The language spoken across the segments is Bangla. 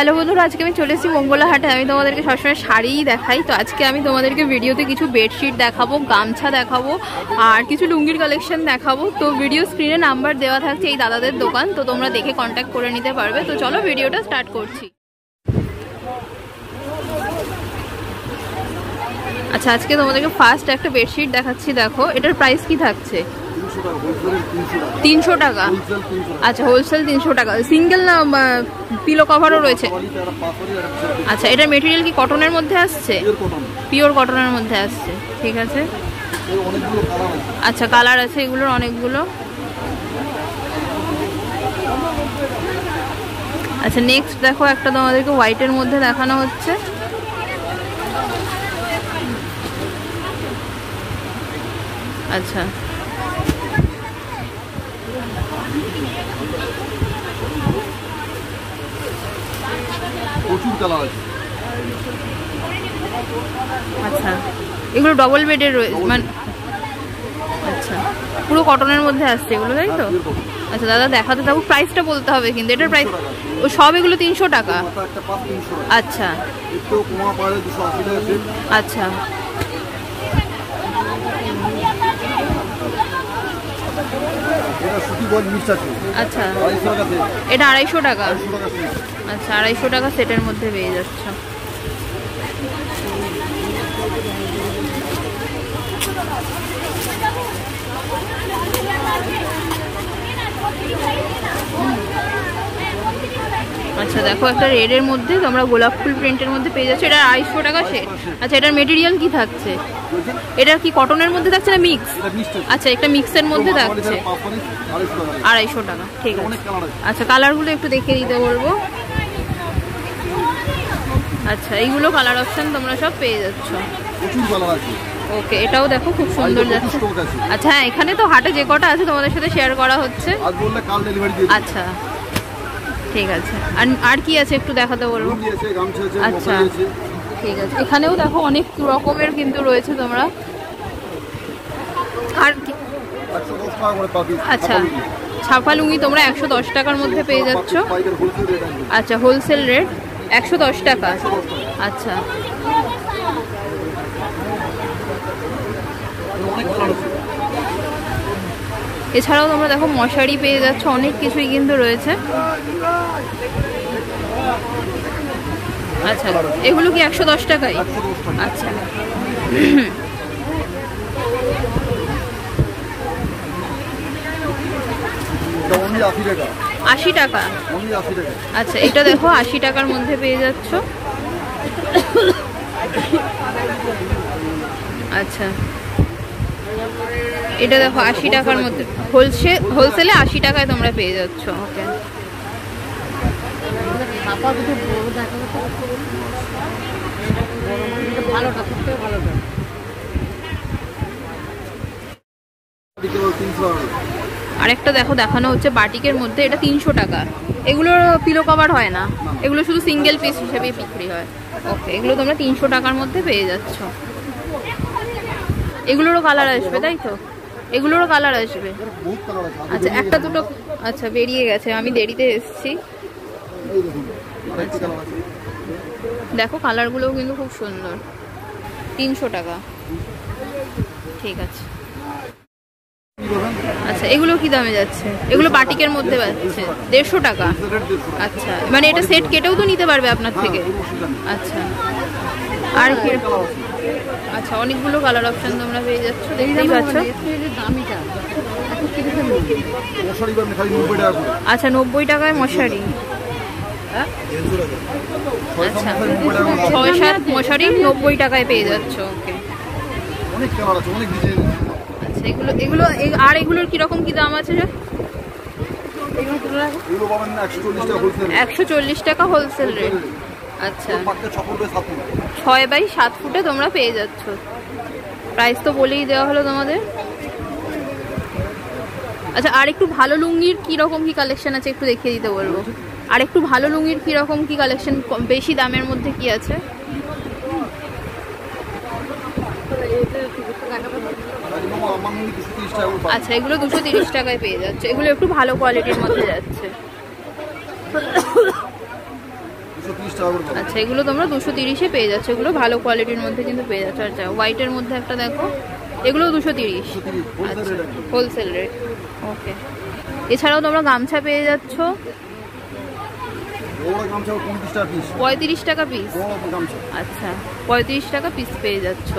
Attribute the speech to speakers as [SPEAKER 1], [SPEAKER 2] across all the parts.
[SPEAKER 1] হ্যালো বন্ধুরা, আজকে আমি চলে এসেছি মঙ্গলা হাটে। আমি তোমাদেরকে সবসময় শাড়িই দেখাই, তো আজকে আমি তোমাদেরকে ভিডিওতে কিছু বেডশিট দেখাবো, গামছা দেখাবো আর কিছু লুঙ্গির কালেকশন দেখাবো। তো ভিডিও স্ক্রিনে নাম্বার দেওয়া থাকছে এই দাদাদের দোকান, তো তোমরা দেখে কন্ট্যাক্ট করে নিতে পারবে। তো চলো ভিডিওটা স্টার্ট করছি। আচ্ছা, আজকে তোমাদেরকে ফার্স্ট একটা বেডশিট দেখাচ্ছি। দেখো, এটার প্রাইস কি থাকছে? 300 টাকা। আচ্ছা, হোলসেল 300 টাকা। সিঙ্গেল না পিলো কভারও রয়েছে? আচ্ছা, এটার মেটেরিয়াল কি কটনের মধ্যে আসছে? পিওর কটনের মধ্যে আসছে, ঠিক আছে। আচ্ছা, কালার আছে এগুলোর অনেকগুলো। আচ্ছা, নেক্সট দেখো একটা তোমাদেরকে হোয়াইটের মধ্যে দেখানো হচ্ছে। আচ্ছা,
[SPEAKER 2] প্রচুর কালার আছে।
[SPEAKER 1] আচ্ছা, এগুলো ডবল বেডের রয়েছে মানে? আচ্ছা, পুরো কটনের মধ্যে আসছে এগুলো, তাই তো? আচ্ছা দাদা, দেখাতে থাকো। প্রাইসটা বলতে হবে কিন্তু। এটার প্রাইস ও সব এগুলো 300 টাকা? আচ্ছা আচ্ছা, আচ্ছা, এটা 250 টাকা। আচ্ছা, 250 টাকা সেটের মধ্যে পেয়ে যাচ্ছে। আচ্ছা দেখো, একটা রেডের মধ্যে তোমরা গোলাপ ফুল প্রিন্টের মধ্যে পেয়ে যাচ্ছে। এটা 250 টাকা সেট। আচ্ছা, এটার মেটেরিয়াল কি থাকছে? এটা কি কটনের মধ্যে থাকছে না মিক্স? আচ্ছা, একটা মিক্সের মধ্যে থাকছে। 250 টাকা, ঠিক আছে। আচ্ছা, কালারগুলো একটু দেখিয়ে দিতে বলবো। আচ্ছা, এইগুলো কালার অপশন তোমরা সব পেয়ে যাচ্ছ। ওকে, এটাও দেখো খুব সুন্দর যাচ্ছে। আচ্ছা হ্যাঁ, এখানে তো হাটে যে কটা আছে তোমাদের সাথে শেয়ার করা হচ্ছে। আচ্ছা ঠিক আছে। আর কি আছে একটু দেখাতে বলবো। আচ্ছা ঠিক আছে, এখানেও দেখো অনেক রকমের কিন্তু রয়েছে তোমরা। আর কি? আচ্ছা, ছাপা লুঙ্গি তোমরা 110 টাকার মধ্যে পেয়ে যাচ্ছ। আচ্ছা, হোলসেল রেট 110 টাকা। আচ্ছা, এছাড়াও তোমরা দেখো মশারি পেয়ে যাচ্ছ, অনেক কিছুই কিন্তু রয়েছে। আচ্ছা, এগুলো কি 110 টাকাই? আচ্ছা, আশি টাকা। আচ্ছা, এটা দেখো 80 টাকার মধ্যে পেয়ে যাচ্ছ। আচ্ছা, এটা দেখো 80 টাকার মধ্যে, হোলসেলে 80 টাকায় তোমরা পেয়ে যাচ্ছ। ওকে, আরেকটা দেখো দেখানো হচ্ছে বাটিকের মধ্যে। এটা 300 টাকা। এগুলোর পিলো কভার হয় না, এগুলো শুধু সিঙ্গেল পিস হিসেবে বিক্রি হয়। ওকে, এগুলো তোমরা 300 টাকার মধ্যে পেয়ে যাচ্ছ। এগুলোরও কালার আসবে, তাই তো? এগুলোরও কালার আসবে। আচ্ছা, একটা দুটো আচ্ছা বেরিয়ে গেছে, আমি দেরিতে এসেছি। আচ্ছা, দেখো কালারগুলোও কিন্তু খুব সুন্দর। 300 টাকা, ঠিক আছে। আচ্ছা, এগুলো কি দামে যাচ্ছে? এগুলো বাটিকের মধ্যে যাচ্ছে 150 টাকা। আচ্ছা, মানে এটা সেট কেটেও তো নিতে পারবে আপনার থেকে? আচ্ছা, আর কি? আচ্ছা, অনেকগুলো কালার অপশন তোমরা পেয়ে যাচ্ছ, দেখতেই পাচ্ছ। আচ্ছা, 90 টাকায় মশারি। আচ্ছা, 6-7 মশারি 90 টাকায় পেয়ে যাচ্ছ। ওকে, আচ্ছা, এগুলো আর এগুলোর কিরকম কি দাম আছে? 140 টাকা হোলসেল রেট। আচ্ছা, 6x7 ফুটে তোমরা পেয়ে যাচ্ছ। প্রাইস তো বলেই দেওয়া হলো তোমাদের। আচ্ছা, আর একটু ভালো লুঙ্গির কিরকম কি কালেকশন আছে একটু দেখিয়ে দিতে বলবো। আর একটু ভালো লুঙ্গির কিরকম কি কালেকশন, বেশি দামের মধ্যে কি আছে? আচ্ছা, এগুলো 230 টাকায় পেয়ে যাচ্ছে। এগুলো একটু ভালো কোয়ালিটির মধ্যে যাচ্ছে। আচ্ছা এগুলো তোমরা 230-এ পেয়ে যাচ্ছ, এগুলো ভালো কোয়ালিটির মধ্যে কিন্তু পেয়ে যাচ্ছ। আচ্ছা হোয়াইটের মধ্যে একটা দেখো, এগুলো 230 হোলসেল রেট। ওকে, এছাড়াও তোমরা গামছা পেয়ে যাচ্ছ 35 টাকা পিস। আচ্ছা 35 টাকা পিস পেয়ে যাচ্ছ।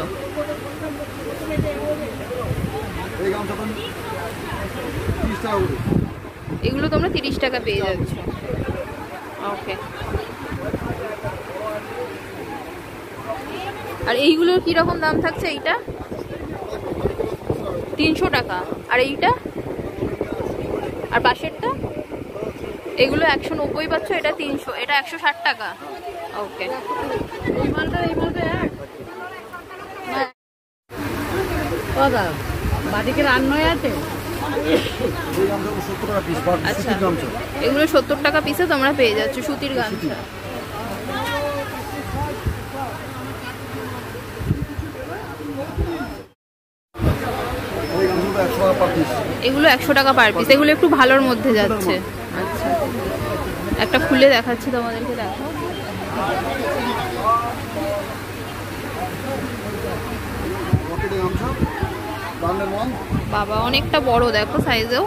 [SPEAKER 1] এগুলো তোমরা 30 টাকা পেয়ে যাচ্ছ। ওকে, আর এইগুলোর কিরকম দাম থাকছে? এইটা 300 টাকা, আর এইটা, আর পাশেরটা এগুলো 190 পাচ্ছ, এটা 300, এটা 160 টাকা। ওকে, এই মালটা বাড়িতে রান্না আছে। আচ্ছা এগুলো 70 টাকা পিসে তোমরা পেয়ে যাচ্ছ সুতির গামছা। এগুলো 100 টাকা পার পিস, এগুলো একটু ভালোর মধ্যে যাচ্ছে। আচ্ছা একটা খুলে দেখাচ্ছি তোমাদেরকে, দেখো বাবা অনেকটা বড় দেখো সাইজেও।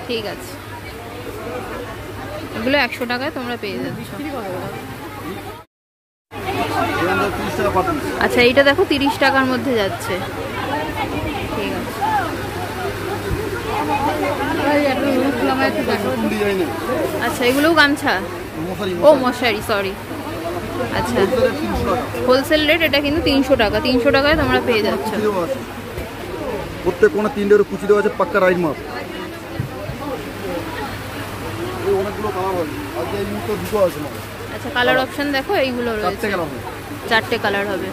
[SPEAKER 1] ঠিক আছে, এগুলো 100 টাকায় তোমরা পেয়ে যাচ্ছ। আচ্ছা এইটা দেখো 30 টাকার মধ্যে যাচ্ছে। ঠিক আছে, আচ্ছা এগুলোও গামছা, ও মশারি, সরি। আচ্ছা হোলসেল রেট, এটা কিন্তু 300 টাকা। 300 টাকায় তোমরা পেয়ে যাচ্ছ।
[SPEAKER 2] প্রত্যেক কোণে 3টের কুচি দেওয়া আছে, পাক্কা রাইট মাপ। অনেকগুলো কালার হবে, আজকে এই মুহূর্তে দুটো আছে না।
[SPEAKER 1] আচ্ছা কালার অপশন দেখো, এইগুলো রয়েছে 4টে কালার হবে।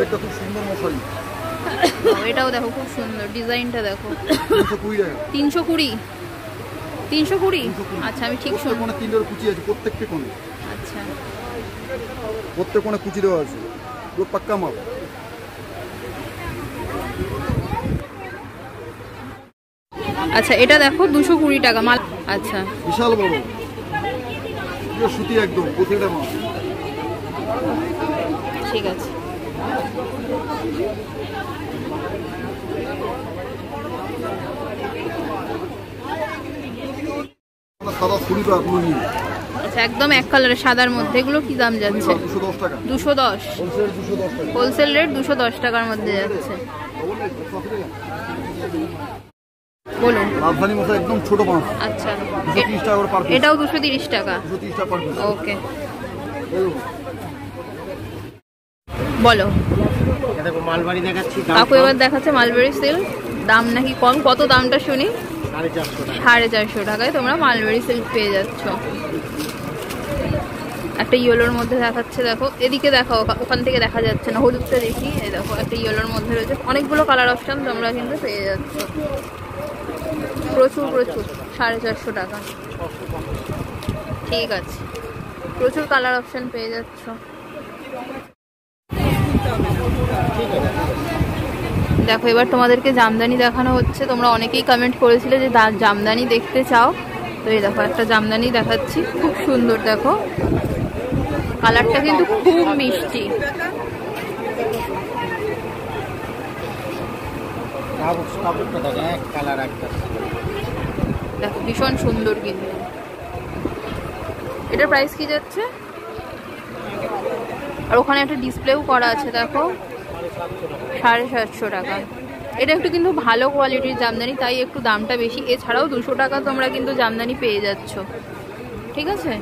[SPEAKER 2] এটা খুব সুন্দর মশারি,
[SPEAKER 1] এটাও দেখো খুব সুন্দর, ডিজাইনটা দেখো।
[SPEAKER 2] 320
[SPEAKER 1] 320। আচ্ছা আমি ঠিক শুনলাম,
[SPEAKER 2] কোণে 3টের কুচি আছে, প্রত্যেকটা কোণে।
[SPEAKER 1] আচ্ছা
[SPEAKER 2] প্রত্যেক কোণে কুচি দেওয়া আছে, পুরো পাক্কা মাপ।
[SPEAKER 1] আচ্ছা এটা দেখো 220 টাকা মাল। আচ্ছা
[SPEAKER 2] বিশাল বড়, পুরো সুতি একদম, প্রতিটা মাপ।
[SPEAKER 1] ঠিক আছে, আচ্ছা একদম এক কালারের সাদার মধ্যে, এগুলো কি দাম যাচ্ছে?
[SPEAKER 2] 210 টাকা।
[SPEAKER 1] 210 হোলসেল রেট, 210 টাকার মধ্যে যাচ্ছে। বলুন।
[SPEAKER 2] রাজধানী মশা একদম ছোট মাছ।
[SPEAKER 1] আচ্ছা
[SPEAKER 2] 230 টাকা করে পার পিস।
[SPEAKER 1] এটাও 230 টাকা।
[SPEAKER 2] 230 টাকা পার পিস।
[SPEAKER 1] ওকে বলো।
[SPEAKER 3] দেখো মালবাড়ি দেখাচ্ছি,
[SPEAKER 1] কাকু এবার দেখাচ্ছে মালবেরি সিল্ক। দাম নাকি কম, কত দামটা শুনি? 450 টাকায় তোমরা মালবেরি সিল্ক পেয়ে যাচ্ছ। একটা ইয়েলোর মধ্যে দেখাচ্ছে, দেখো এদিকে দেখো, ওখান থেকে দেখা যাচ্ছে না, হলুদটা দেখি। এই দেখো একটা ইয়েলোর মধ্যে রয়েছে, অনেকগুলো কালার অপশন তোমরা কিন্তু পেয়ে যাচ্ছ। প্রচুর 450 টাকা। ঠিক আছে, প্রচুর কালার অপশন পেয়ে যাচ্ছ। দেখো এবার তোমাদেরকে জামদানি দেখানো হচ্ছে। তোমরা অনেকেই কমেন্ট করেছিলে যে জামদানি দেখতে চাও, তো এই দেখো একটা জামদানি দেখাচ্ছি, খুব সুন্দর। দেখো কালারটা কিন্তু খুব মিষ্টি। দেখো ভীষণ সুন্দর কিন্তু। এটার প্রাইস কি যাচ্ছে? আর ওখানে একটা ডিসপ্লেও করা আছে, দেখো 750 টাকা। এটা একটু কিন্তু ভালো কোয়ালিটির জামদানি, তাই একটু দামটা বেশি। এছাড়াও 200 টাকা তোমরা কিন্তু জামদানি পেয়ে যাচ্ছ। ঠিক আছে,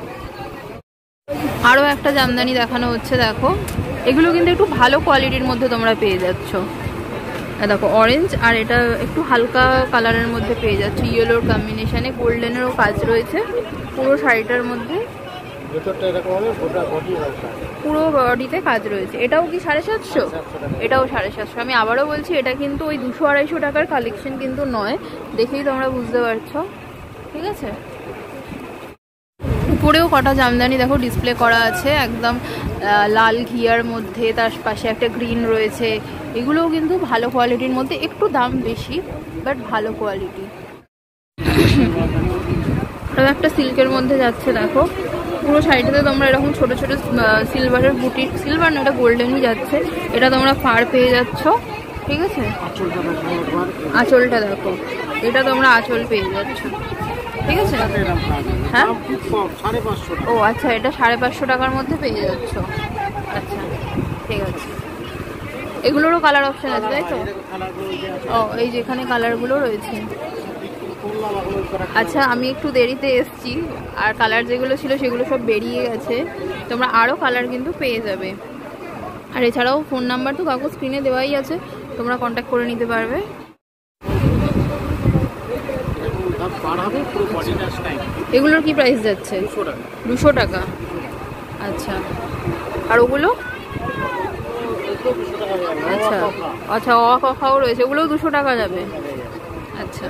[SPEAKER 1] আরও একটা জামদানি দেখানো হচ্ছে। দেখো এগুলো কিন্তু একটু ভালো কোয়ালিটির মধ্যে তোমরা পেয়ে যাচ্ছ। দেখো অরেঞ্জ, আর এটা একটু হালকা কালারের মধ্যে পেয়ে যাচ্ছ, ইয়েলোর কম্বিনেশনে, গোল্ডেনেরও কাজ রয়েছে পুরো শাড়িটার মধ্যে। পুরো বডিতে কাজ রয়েছে। এটাও কি 750? এটাও 750। আমি আবারও বলছি, এটা কিন্তু ওই 200-250 টাকার কালেকশন কিন্তু নয়, দেখেই তোমরা বুঝতে পারছো। ঠিক আছে, উপরেও কটা জামদানি দেখো ডিসপ্লে করা আছে, একদম লাল ঘিয়ার মধ্যে, তার পাশে একটা গ্রিন রয়েছে। এগুলোও কিন্তু ভালো কোয়ালিটির মধ্যে, একটু দাম বেশি বাট ভালো কোয়ালিটি। এটা একটা সিল্কের মধ্যে যাচ্ছে, দেখো পুরো শাড়িটাতে তোমরা এরকম ছোট ছোট সিলভারের বুটি, সিলভার না এটা গোল্ডেনই যাচ্ছে। এটা তোমরা ফার পেয়ে যাচ্ছ, ঠিক আছে। আঁচলটা দেখো, এটা তোমরা আঁচল পেয়ে যাচ্ছ, ঠিক আছে। হ্যাঁ ও আচ্ছা, এটা 550 টাকার মধ্যে পেয়ে যাচ্ছ। আচ্ছা ঠিক আছে, এগুলোরও কালার অপশন আছে তাই তো? ও এই যেখানে কালারগুলো রয়েছে। আচ্ছা আমি একটু দেরিতে এসছি, আর কালার যেগুলো ছিল সেগুলো সব বেরিয়ে গেছে। তোমরা আরও কালার কিন্তু পেয়ে যাবে। আর এছাড়াও ফোন নাম্বার তো কাকু স্ক্রিনে দেওয়াই আছে, তোমরা কন্ট্যাক্ট করে নিতে পারবে। এগুলোর কি প্রাইস যাচ্ছে? 200 টাকা। আচ্ছা আর ওগুলো? আচ্ছা আচ্ছা অকাও রয়েছে, ওগুলোও 200 টাকা যাবে। আচ্ছা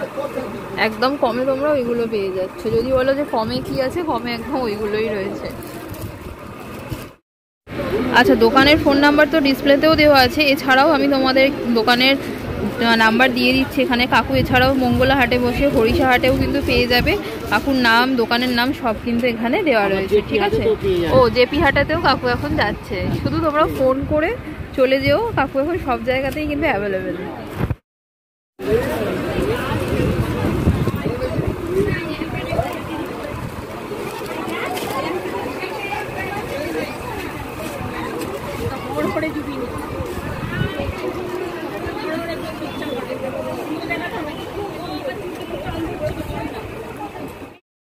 [SPEAKER 1] একদম কমে তোমরা ওইগুলো পেয়ে যাচ্ছ। যদি বলো যে কমে কি আছে, কমে একদম ওইগুলোই রয়েছে। আচ্ছা দোকানের ফোন নাম্বার তো ডিসপ্লেতেও দেওয়া আছে, এছাড়াও আমি তোমাদের দোকানের নাম্বার দিয়ে দিচ্ছি এখানে। কাকু এছাড়াও মঙ্গলা হাটে বসে হরিষা হাটেও কিন্তু পেয়ে যাবে। কাকুর নাম, দোকানের নাম সব কিন্তু এখানে দেওয়া রয়েছে, ঠিক আছে। ও জেপি হাটাতেও কাকু এখন যাচ্ছে, শুধু তোমরা ফোন করে চলে যেও, কাকু এখন সব জায়গাতেই কিন্তু অ্যাভেলেবেল।